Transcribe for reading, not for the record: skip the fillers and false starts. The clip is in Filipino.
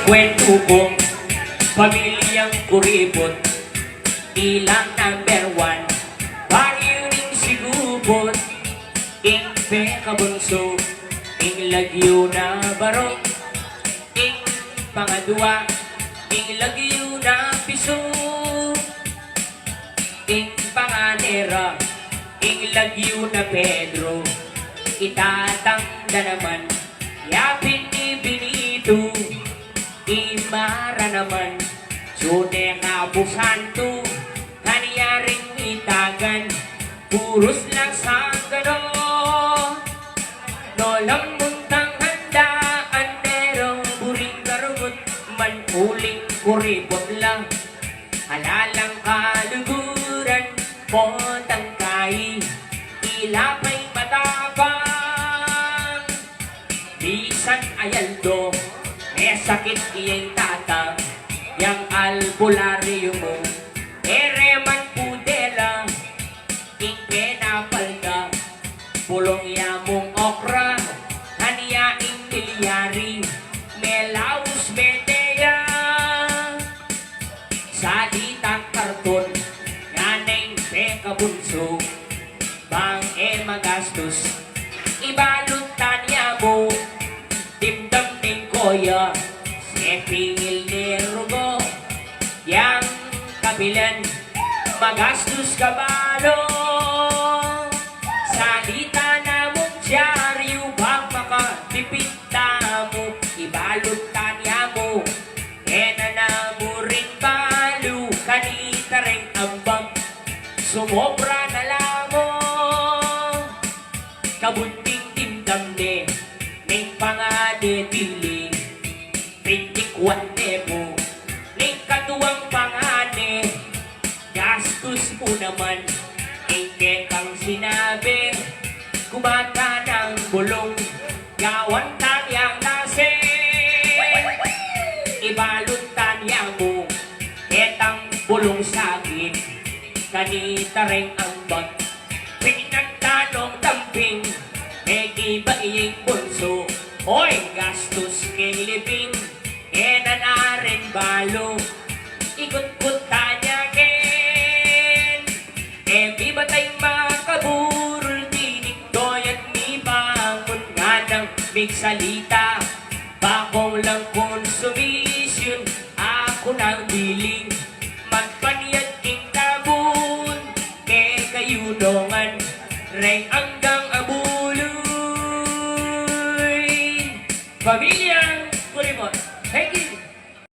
kwento kong Pamilyang Kuripot, ilang number 1, pag-iuning sigubot, ing pekabunso, ing lagyo na barong, ing pangadwa, ing lagyo na piso, ing panganera, ing lagyo na Pedro, itatangda naman, yapin ni Benito, imara naman, sune kabusanto, kanyaring itagan, puros lang sanggano, nolang muntang handaan, merong buring karumot, manuling kuripot lang, halalang kaluguran, potang kai, ilapay matapang, bisan ayaldo, may sakit iyang tatang, yang albularyo mo, ereman pudela, ing penapalda, pulong yamong okra, haniya ing milyari, melaus beteya, salitang karton, nganeng pekabunso, bang magastos, ibalutan niya mo, timdam ng koya, sepingil ni Rugo, yang kabilan, magastos kabalo, salita na mong dyaryo, bang makatipinta mo, ibalutan niya mo, kena na mo rin balo, kanita rin ambang, sumobra na lamo, kabunting timdam ni, ning pangade dili, pintik wante mo, ning katuwang pangade, gastos mo naman, hindi kang sinabi, kumata ng bulong, gawan tanyang nase, ibalot tanya mo, ketang bulong sakit, kanita rin ang bag, pinagtanong tamping, may iba iyong bunso, oy gastos kay libing, kena na rin balo, ikot-kot tanya ken, ebi ba tayong makaburol, tinig doy at mi bangon nga ng migsalita, bakong lang konsumisyon, ako nang biling, magpaniyad king tabun, kay kayunongan, reng hanggang abuloy, pamilya